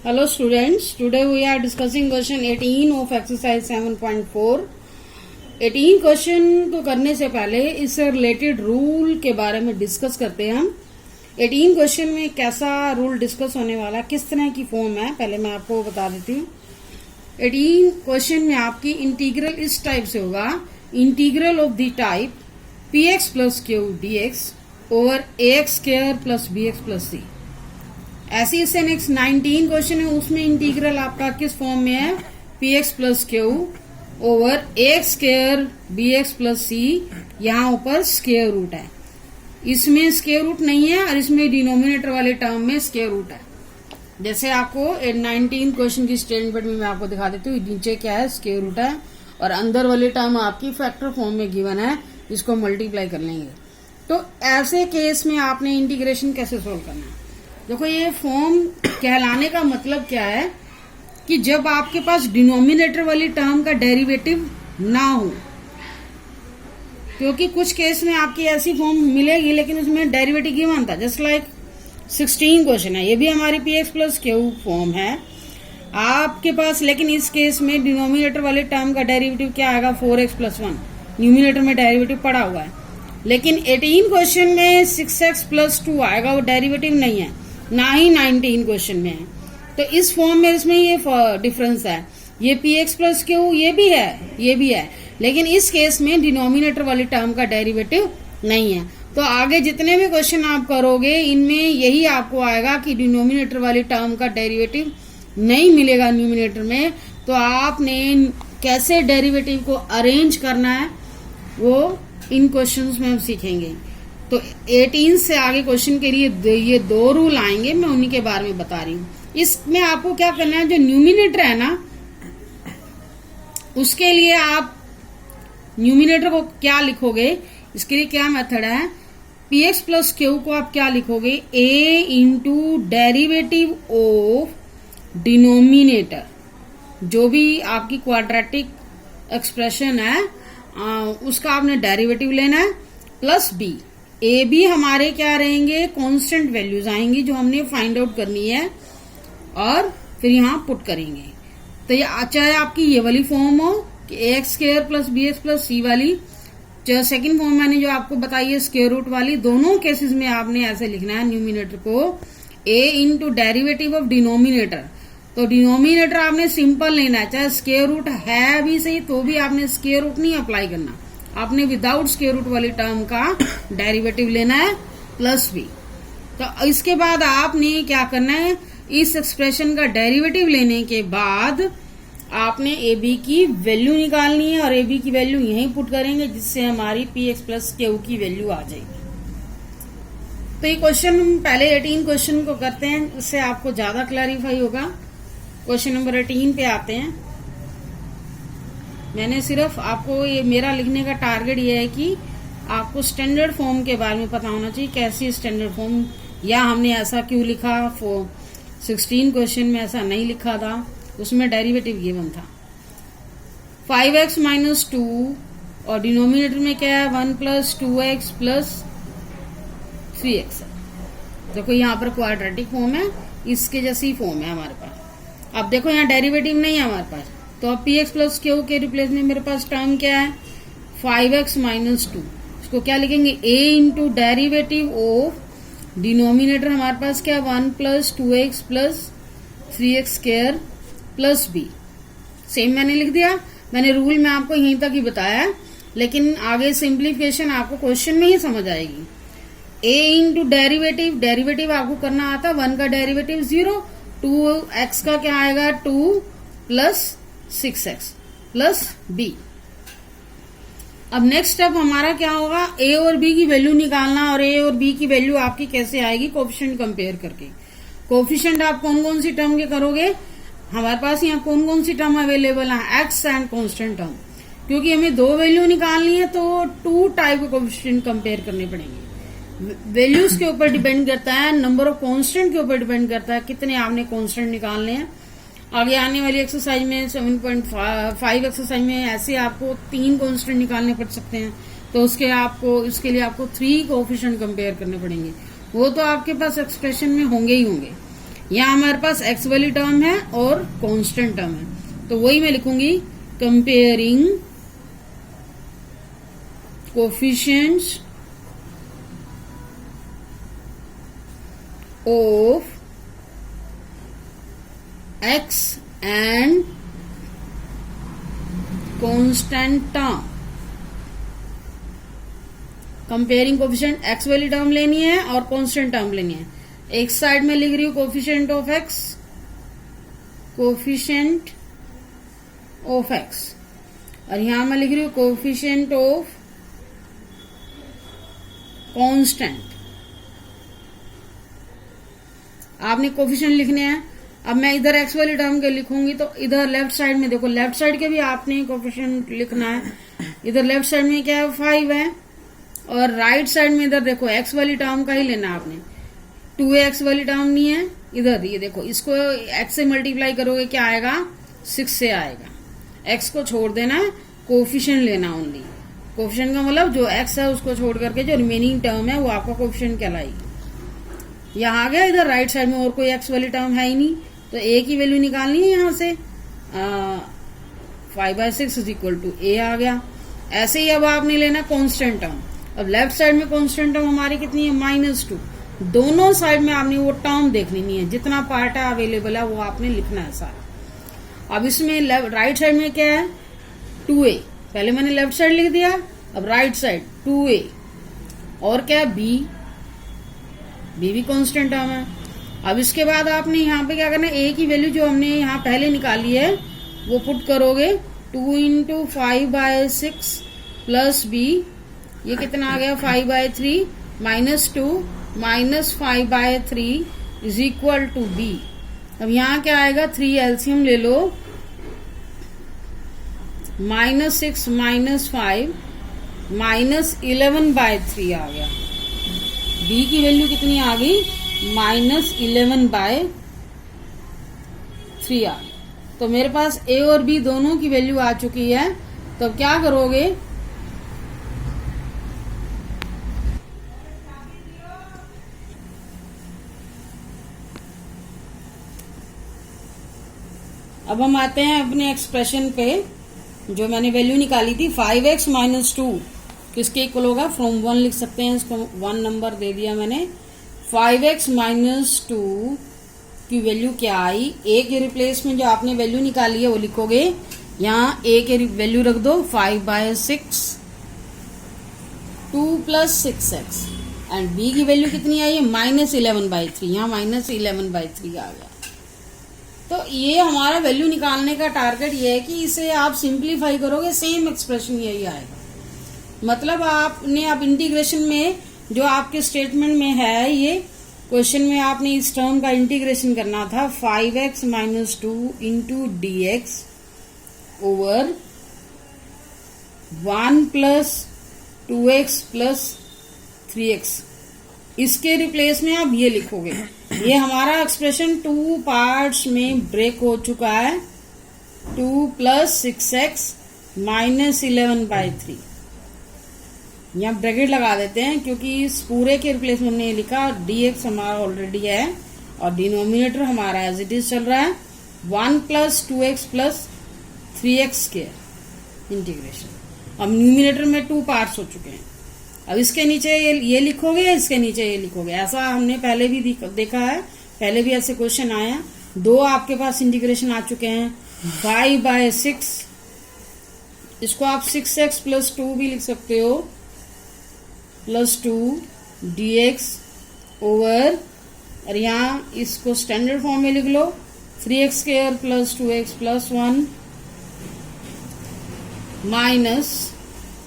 Hello students, today we are discussing question 18 of exercise 7.4. 18 question को करने से पहले इससे रिलेटेड रूल के बारे में डिस्कस करते हैं हम। 18 क्वेश्चन में कैसा रूल डिस्कस होने वाला है, किस तरह की फॉर्म है, पहले मैं आपको बता देती हूँ। 18 क्वेश्चन में आपकी इंटीग्रल इस टाइप से होगा, integral of the type P X plus Q D X over A X square plus B X plus C. ऐसे इससे नेक्स्ट 19 क्वेश्चन है, उसमें इंटीग्रल आपका किस फॉर्म में है, P X plus Q over A X square B X plus C. यहाँ ऊपर स्क्वायर रूट है, इसमें स्क्वायर रूट नहीं है और इसमें डिनोमिनेटर वाले टर्म में स्क्वायर रूट है। जैसे आपको 19 क्वेश्चन की स्टेटमेंट में मैं आपको दिखा देती हूँ, नीचे क्या है स्क्वायर रूट है और अंदर वाले टर्म आपकी फैक्टर फॉर्म में गिवन है, इसको मल्टीप्लाई कर लेंगे। तो ऐसे केस में आपने इंटीग्रेशन कैसे सोल्व करना है। देखो ये फॉर्म कहलाने का मतलब क्या है कि जब आपके पास डिनोमिनेटर वाली टर्म का डेरिवेटिव ना हो, क्योंकि कुछ केस में आपकी ऐसी फॉर्म मिलेगी लेकिन उसमें डेरिवेटिव गिवन था। जस्ट लाइक 16 क्वेश्चन है, ये भी हमारी P X plus Q form है आपके पास, लेकिन इस केस में डिनोमिनेटर वाले टर्म का डेरिवेटिव क्या आएगा, 4x प्लस 1। न्यूमिनेटर में डेरिवेटिव पड़ा हुआ है, लेकिन 18 क्वेश्चन में 6x प्लस 2 आएगा, वो डेरिवेटिव नहीं है, ना ही 19 क्वेश्चन में है। तो इस फॉर्म में इसमें ये डिफरेंस है, ये पी एक्स प्लस क्यू ये भी है, ये भी है, लेकिन इस केस में डिनोमिनेटर वाली टर्म का डेरिवेटिव नहीं है। तो आगे जितने भी क्वेश्चन आप करोगे इनमें यही आपको आएगा कि डिनोमिनेटर वाली टर्म का डेरिवेटिव नहीं मिलेगा न्यूमिनेटर में। तो आपने कैसे डेरिवेटिव को अरेंज करना है वो इन क्वेश्चंस में हम सीखेंगे। तो 18 से आगे क्वेश्चन के लिए ये दो रूल आएंगे, मैं उन्हीं के बारे में बता रही हूँ। इसमें आपको क्या करना है, जो न्यूमिनेटर है ना उसके लिए आप न्यूमिनेटर को क्या लिखोगे, इसके लिए क्या मेथड है, पी एक्स प्लस क्यू को आप क्या लिखोगे, ए इंटू डेरिवेटिव ऑफ डिनोमिनेटर, जो भी आपकी क्वाड्रेटिक एक्सप्रेशन है उसका आपने डेरिवेटिव लेना है, प्लस बी। ए बी हमारे क्या रहेंगे, कांस्टेंट वैल्यूज आएंगी जो हमने फाइंड आउट करनी है और फिर यहाँ पुट करेंगे। तो ये चाहे आपकी ये वाली फॉर्म हो कि A X square plus B X plus C वाली, चाहे सेकंड फॉर्म मैंने जो आपको बताई है स्क्वायर रूट वाली, दोनों केसेस में आपने ऐसे लिखना है न्यूमिनेटर को ए इंटू डेरिवेटिव ऑफ डिनोमिनेटर। तो डिनोमिनेटर आपने सिंपल लेना है, चाहे स्क्वायर रूट है भी सही तो भी आपने स्क्वायर रूट नहीं अप्लाई करना, आपने विदाउट स्क्वायर रूट वाली टर्म का डेरिवेटिव लेना है, प्लस बी। तो इसके बाद आपने क्या करना है, इस एक्सप्रेशन का डेरिवेटिव लेने के बाद आपने ए बी की वैल्यू निकालनी है और ए बी की वैल्यू यहीं पुट करेंगे, जिससे हमारी पी एक्स प्लस क्यू की वैल्यू आ जाएगी। तो ये क्वेश्चन हम पहले 18 क्वेश्चन को करते हैं, उससे आपको ज्यादा क्लैरिफाई होगा। क्वेश्चन नंबर 18 पे आते हैं। मैंने सिर्फ आपको ये मेरा लिखने का टारगेट ये है कि आपको स्टैंडर्ड फॉर्म के बारे में पता होना चाहिए, कैसी स्टैंडर्ड फॉर्म, या हमने ऐसा क्यों लिखा, 16 क्वेश्चन में ऐसा नहीं लिखा था, उसमें डेरिवेटिव गिवन था 5x माइनस 2 और डिनोमिनेटर में क्या है 1 प्लस 2x प्लस 3x। देखो यहाँ पर क्वाड्रेटिक फॉर्म है, इसके जैसी फॉर्म है हमारे पास। अब देखो यहाँ डेरिवेटिव नहीं है हमारे पास, तो अब पी एक्स प्लस क्यू के रिप्लेस में मेरे पास टर्म क्या है 5x माइनस 2, इसको क्या लिखेंगे, a into derivative of denominator हमारे पास क्या 1 plus 2x plus 3x square plus b. Same मैंने लिख दिया, मैंने रूल में आपको यहीं तक ही बताया, लेकिन आगे सिंप्लीफिकेशन आपको क्वेश्चन में ही समझ आएगी। ए इंटू डेरिवेटिव, डेरिवेटिव आपको करना आता, 1 का डेरिवेटिव 0, 2x का क्या आएगा 2 प्लस 6x प्लस बी। अब नेक्स्ट स्टेप हमारा क्या होगा, ए और बी की वैल्यू निकालना, और ए और बी की वैल्यू आपकी कैसे आएगी, कोफिशिएंट कंपेयर करके। कोफिशिएंट आप कौन कौन सी टर्म के करोगे, हमारे पास यहाँ कौन कौन सी टर्म अवेलेबल है, एक्स एंड कांस्टेंट टर्म, क्योंकि हमें दो वैल्यू निकालनी है तो 2 टाइप के कोफिशिएंट कंपेयर करने पड़ेंगे। वैल्यूज के ऊपर डिपेंड करता है, नंबर ऑफ कांस्टेंट के ऊपर डिपेंड करता है, कितने आपने कांस्टेंट निकालने हैं। आगे आने वाली एक्सरसाइज में 7.5 एक्सरसाइज में ऐसे आपको 3 कांस्टेंट निकालने पड़ सकते हैं, तो उसके लिए आपको 3 कोफिशिएंट कंपेयर करने पड़ेंगे, वो तो आपके पास एक्सप्रेशन में होंगे ही होंगे। यहाँ हमारे पास एक्स वाली टर्म है और कांस्टेंट टर्म है, तो वही मैं लिखूंगी comparing coefficients of x and constant term. Comparing coefficient x वाली टर्म लेनी है और कांस्टेंट टर्म लेनी है। एक साइड में लिख रही हूं coefficient of x, coefficient of x, और यहां मैं लिख रही हूं कोफिशिएंट ऑफ कांस्टेंट। आपने कोफिशिएंट लिखने हैं। अब मैं इधर एक्स वाली टर्म के लिखूंगी तो इधर लेफ्ट साइड में देखो, लेफ्ट साइड के भी आपने कोफिशिएंट लिखना है। इधर लेफ्ट साइड में क्या है 5 है, और राइट साइड में इधर देखो एक्स वाली टर्म का ही लेना है आपने। 2x वाली टर्म नहीं है इधर, ये देखो इसको x से मल्टीप्लाई करोगे क्या आएगा 6 से आएगा। x को छोड़ देना है, कोफिशिएंट लेना ओनली। कोफिशिएंट का मतलब जो x है उसको छोड़ करके जो रिमेनिंग टर्म है वो आपका कोफिशिएंट कहलाएगी। यहाँ आ गया, इधर राइट साइड में और कोई x वाली टर्म है ही नहीं, तो a की वैल्यू निकालनी है यहाँ से। 5/6 इज इक्वल टू a आ गया। ऐसे ही अब आपने लेना कांस्टेंट टर्म। अब लेफ्ट साइड में कांस्टेंट टर्म हमारी कितनी है -2। दोनों साइड में आपने वो टर्म देखनी नहीं है, जितना पार्ट है अवेलेबल है वो आपने लिखना है सारा। अब इसमें राइट साइड में क्या है 2a, पहले मैंने लेफ्ट साइड लिख दिया, अब राइट साइड 2a, और क्या है b भी कांस्टेंट टर्म है। अब इसके बाद आपने यहाँ पे क्या करना है, a की वैल्यू जो हमने यहाँ पहले निकाली है वो पुट करोगे। 2 × 5/6 प्लस b, ये कितना आ गया 5/3 -2 -5/3 इज इक्वल टू b। अब यहाँ क्या आएगा 3 एलसीएम ले लो, -6 -5 -11/3 आ गया। b की वैल्यू कितनी आ गई -11/3 आ गई। तो मेरे पास a और b दोनों की वैल्यू आ चुकी है। तो अब क्या करोगे, अब हम आते हैं अपने एक्सप्रेशन पे। जो मैंने वैल्यू निकाली थी 5x - 2 किसके इक्वल होगा, फ्रॉम 1 लिख सकते हैं, इसको 1 नंबर दे दिया मैंने। 5x - 2 की वैल्यू क्या आई, a के रिप्लेस में जो आपने वैल्यू निकाली है वो लिखोगे। यहाँ a के वैल्यू रख दो 5/6 2 + 6x, एंड b की वैल्यू कितनी आई है -11/3, यहाँ -11/3 आ गया। तो ये हमारा वैल्यू निकालने का टारगेट ये है कि इसे आप सिंप्लीफाई करोगे, सेम एक्सप्रेशन यही आएगा। मतलब आपने अब इंटीग्रेशन में जो आपके स्टेटमेंट में है, ये क्वेश्चन में आपने इस टर्म का इंटीग्रेशन करना था 5x - 2 × dx over 1 + 2x + 3x। इसके रिप्लेस में आप ये लिखोगे। ये हमारा एक्सप्रेशन 2 पार्ट्स में ब्रेक हो चुका है। 2 + 6x -11/3, यहाँ ब्रैकेट लगा देते हैं क्योंकि इस पूरे के रिप्लेस में हमने लिखा dx हमारा ऑलरेडी है और डिनोमिनेटर हमारा एज इट इज चल रहा है 1 + 2x + 3x² इंटीग्रेशन। अब न्यूमिनेटर में 2 पार्ट्स हो चुके हैं। अब इसके नीचे ये लिखोगे, इसके नीचे ये लिखोगे। ऐसा हमने पहले भी देखा है, पहले भी ऐसे क्वेश्चन आए हैं। 2 आपके पास इंटीग्रेशन आ चुके हैं। 5/6, इसको आप 6x + 2 भी लिख सकते हो, +2 dx ओवर, और यहाँ इसको स्टैंडर्ड फॉर्म में लिख लो 3x² + 2x + 1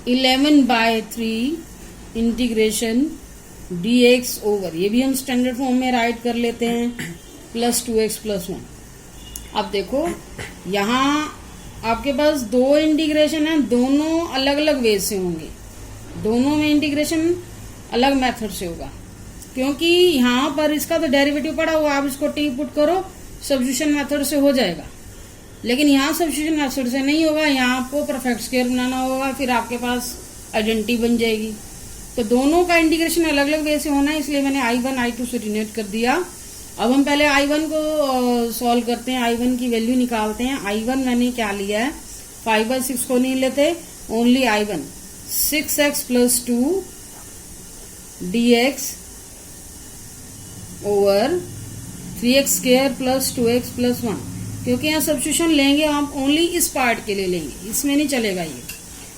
-11/3 integration dx over, ये भी हम स्टैंडर्ड फॉर्म में राइट कर लेते हैं, +2x + 1। अब देखो यहाँ आपके पास 2 इंटीग्रेशन है, दोनों अलग अलग वे से होंगे, दोनों में इंटीग्रेशन अलग मेथड से होगा, क्योंकि यहाँ पर इसका तो डेरिवेटिव पड़ा हुआ, आप इसको t पुट करो, सब्स्टिट्यूशन मेथड से हो जाएगा। लेकिन यहाँ सब्स्टिट्यूशन मेथड से नहीं होगा, यहाँ आपको परफेक्ट स्क्वायर बनाना होगा, फिर आपके पास आइडेंटिटी बन जाएगी। तो दोनों का इंटीग्रेशन अलग अलग वे से होना है, इसलिए मैंने I1 I2 से डिनोट कर दिया। अब हम पहले I1 को सॉल्व करते हैं, I1 की वैल्यू निकालते हैं। I1 मैंने क्या लिया है, 5/6 को नहीं लेते, only I1 6x + 2 dx over 3x² + 2x + 1, क्योंकि यहाँ सब्स्टिट्यूशन लेंगे हम ओनली इस पार्ट के लिए लेंगे, इसमें नहीं चलेगा ये,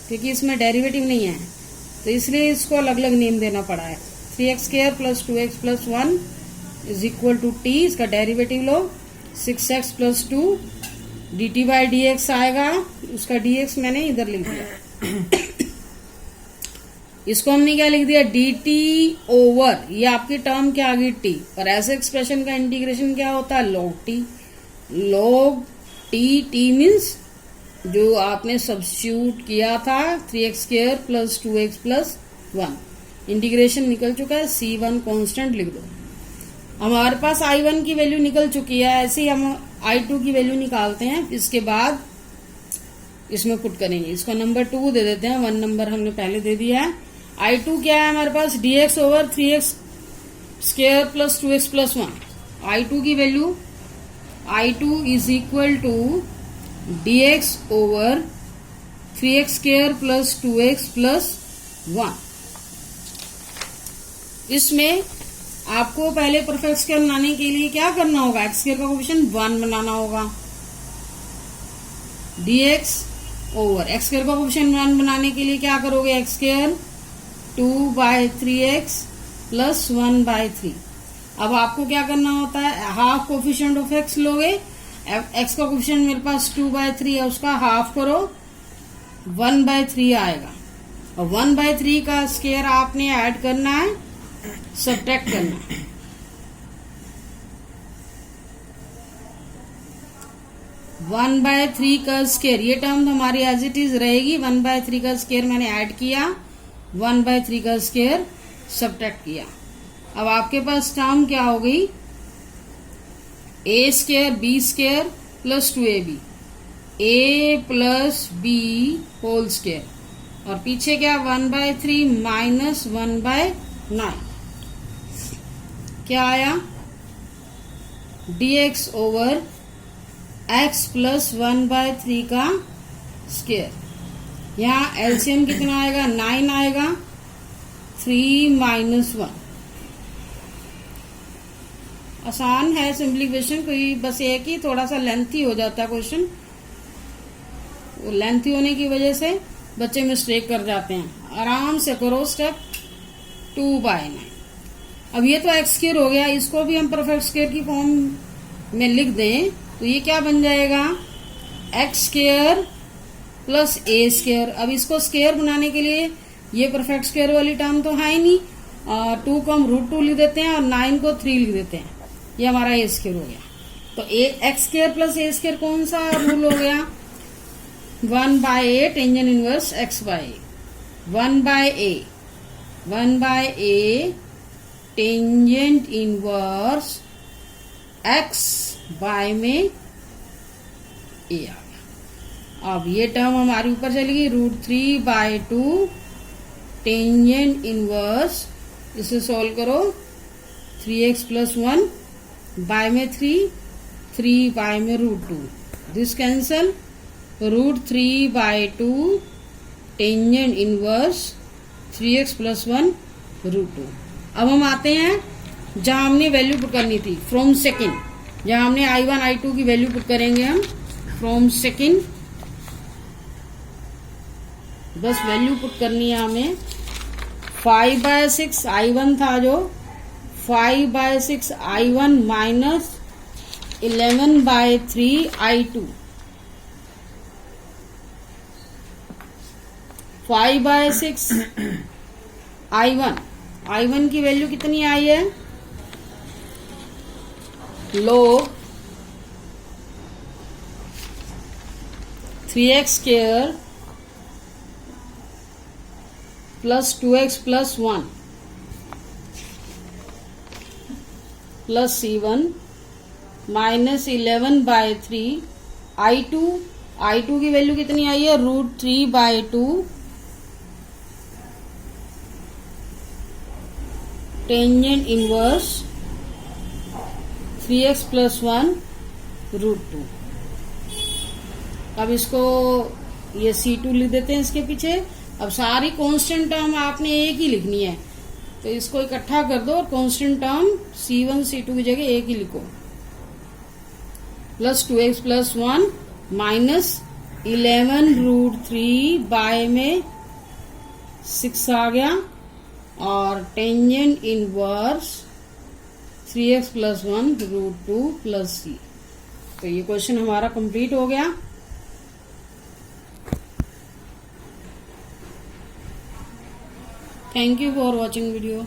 क्योंकि इसमें डेरिवेटिव नहीं है, तो इसलिए इसको अलग अलग नेम देना पड़ा है। 3x² + 2x + 1 = t, इसका डेरिवेटिव लो, 6x + 2 dt/dx आएगा, उसका dx मैंने इधर लिख दिया। इसको हमने क्या लिख दिया, dt ओवर, ये आपकी टर्म क्या आ गई t, और ऐसे एक्सप्रेशन का इंटीग्रेशन क्या होता है, log t। log t means जो आपने सब्स्टिट्यूट किया था 3x² + 2x + 1, इंटीग्रेशन निकल चुका है, c1 कांस्टेंट लिख दो। हमारे पास I1 की वैल्यू निकल चुकी है, ऐसे ही हम I2 की वैल्यू निकालते हैं, इसके बाद इसमें पुट करेंगे। इसको नंबर 2 दे देते हैं, 1 नंबर हमने पहले दे दिया है। I2 क्या है हमारे पास, dx over 3x² + 2x + 1। I2 की value, I2 = dx over 3x² + 2x + 1। इसमें आपको पहले परफेक्ट स्क्वायर बनाने के लिए क्या करना होगा, x² का कोएफिशिएंट 1 बनाना होगा, dx ओवर x² का कोएफिशिएंट 1 बनाने के लिए क्या करोगे, x² 2/3x + 1/3। अब आपको क्या करना होता है, हाफ कोएफिशिएंट ऑफ x लोगे, x का कोएफिशिएंट मेरे पास 2/3 है, उसका हाफ करो, 1/3 आएगा, और 1/3 का स्क्वायर आपने ऐड करना है, सब्ट्रैक्ट करना है। वन बाय थ्री का स्क्वायर, ये टर्म हमारी एज इट इज रहेगी। 1/3 का स्क्वायर मैंने ऐड किया, 1/3 का स्क्वायर सब्ट्रैक्ट किया। अब आपके पास टर्म क्या हो गई, a² b² + 2ab, a + b whole square, और पीछे क्या 1/3 - 1/9, क्या आया, dx ओवर x + 1/3 का स्क्वायर। यहाँ एलसीएम कितना आएगा, 9 आएगा, 3 - 1। आसान है सिंप्लीफिकेशन, कोई बस ये कि थोड़ा सा लेंथी हो जाता है क्वेश्चन, लेंथी होने की वजह से बच्चे मिस्टेक कर जाते हैं। आराम से करो स्टेप 2/9। अब ये तो x² हो गया, इसको भी हम परफेक्ट स्क्वायर की फॉर्म में लिख दें तो ये क्या बन जाएगा, x² + a²। अब इसको स्क्वायर बनाने के लिए ये परफेक्ट स्क्वायर वाली टर्म तो है ही नहीं, 2 को हम √2 लिख देते हैं और 9 को 3 लिख देते हैं, ये हमारा a² हो गया। तो x² + a² कौन सा रूल हो गया, 1/a tangent inverse x/a, 1/a tangent inverse x/a में a आ गया। अब ये टर्म हमारी ऊपर चलेगी, √3/2 टेंजेंट इनवर्स, इसे सॉल्व करो, 3x + 1 बाय में 3 बाय में √2, this cancel, √3/2 tangent inverse 3x + 1 √2। अब हम आते हैं जहां हमने वैल्यू पुट करनी थी, फ्रॉम सेकंड, जहां हमने I1 I2 की वैल्यू पुट करेंगे हम फ्रॉम सेकंड, बस वैल्यू पुट करनी है हमें। 5/6 I1 था जो, 5/6 I1 माइनस 11/3 I2, 5/6 I1 की वैल्यू कितनी आई है, log 3x² + 2x + 1 + c1 - 11/3 I2 की वैल्यू कितनी आई है, √3/2 tangent inverse 3x plus 1 root 2। अब इसको ये C2 लिख देते हैं इसके पीछे। अब सारी कांस्टेंट टर्म आपने एक ही लिखनी है, तो इसको इकट्ठा कर दो और कांस्टेंट टर्म C1 C2 की जगह एक ही लिखो। Plus 2x plus 1 minus 11 root 3 by में 6 आ गया, और tangent inverse 3x plus 1 root 2 plus c। तो ये क्वेश्चन हमारा कंप्लीट हो गया। Thank you for watching video.